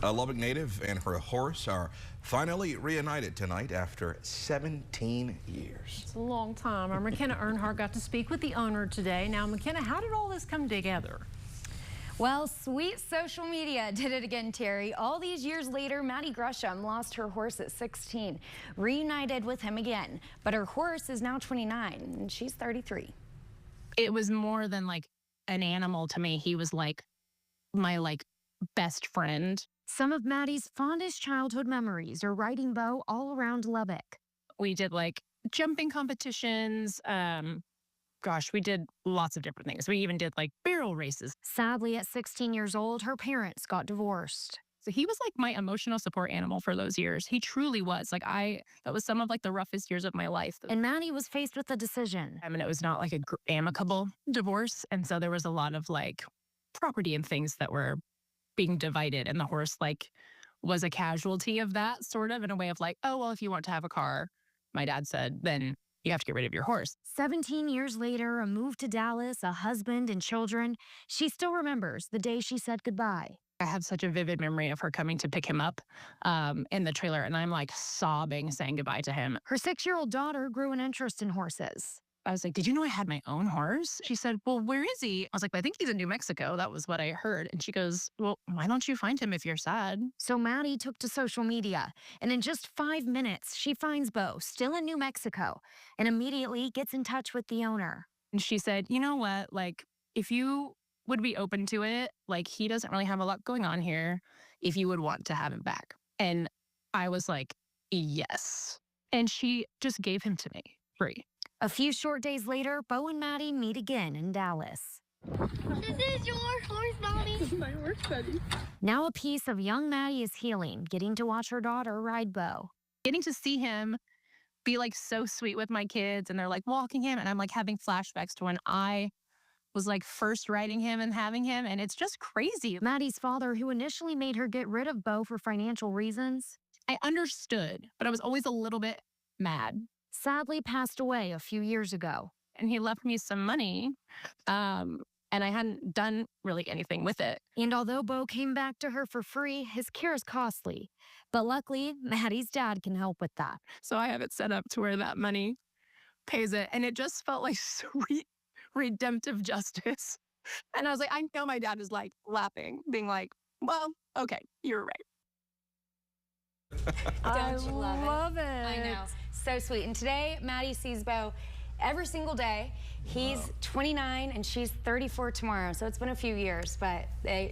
A Lubbock native and her horse are finally reunited tonight after 17 years. It's a long time. Our McKenna Earnhardt got to speak with the owner today. Now, McKenna, how did all this come together? Well, sweet social media did it again, Terry. All these years later, Maddie Gresham lost her horse at 16, reunited with him again. But her horse is now 29 and she's 33. It was more than like an animal to me. He was like my best friend. Some of Maddie's fondest childhood memories are riding Bo all around Lubbock. We did like jumping competitions. We did lots of different things. We even did like barrel races. Sadly, at 16 years old, her parents got divorced. So he was like my emotional support animal for those years. He truly was. That was some of like the roughest years of my life. And Maddie was faced with a decision. I mean, it was not like a amicable divorce. And so there was a lot of like property and things that were being divided. And the horse was a casualty of that, sort of, in a way of like, oh, well, if you want to have a car, my dad said, then you have to get rid of your horse. 17 years later, a move to Dallas, a husband and children, she still remembers the day she said goodbye. I have such a vivid memory of her coming to pick him up in the trailer, and I'm like sobbing saying goodbye to him. Her 6-year-old daughter grew an interest in horses. I was like, did you know I had my own horse? She said, well, where is he? I was like, I think he's in New Mexico. That was what I heard. And she goes, well, why don't you find him if you're sad? So Maddie took to social media, and in just 5 minutes, she finds Bo still in New Mexico and immediately gets in touch with the owner. And she said, you know what? If you would be open to it, he doesn't really have a lot going on here, if you would want to have him back. And I was like, yes. And she just gave him to me free. A few short days later, Bo and Maddie meet again in Dallas. This is your horse, Mommy. This is my horse, buddy. Now a piece of young Maddie is healing, getting to watch her daughter ride Bo. Getting to see him be so sweet with my kids, and they're walking him, and I'm having flashbacks to when I was first riding him and having him, and it's just crazy. Maddie's father, who initially made her get rid of Bo for financial reasons, I understood, but I was always a little bit mad. Sadly passed away a few years ago. And he left me some money, and I hadn't done really anything with it. And although Bo came back to her for free, his care is costly. But luckily, Maddie's dad can help with that. So I have it set up to where that money pays it. And it just felt like sweet, redemptive justice. And I was like, I know my dad is laughing, being like, well, okay, you're right. Don't you love it? I know. So sweet. And today, Maddie sees Bo every single day. He's 29 and she's 34 tomorrow. So it's been a few years, but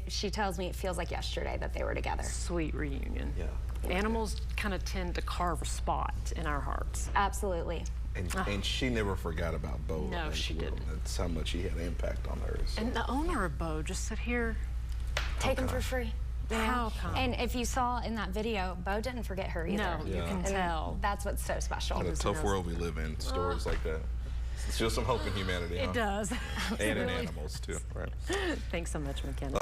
she tells me it feels like yesterday that they were together. Sweet reunion. Yeah. Animals kind of tend to carve a spot in our hearts. Absolutely. And she never forgot about Bo. No, she didn't. That's how much he had an impact on her. So. And the owner of Bo just said, here, take him for free. How come? And if you saw in that video, Bo didn't forget her either. No, you can tell. That's what's so special. In a tough world we live in, stories like that. It's just some hope in humanity. It does. And in animals, too. Right. Thanks so much, McKenna.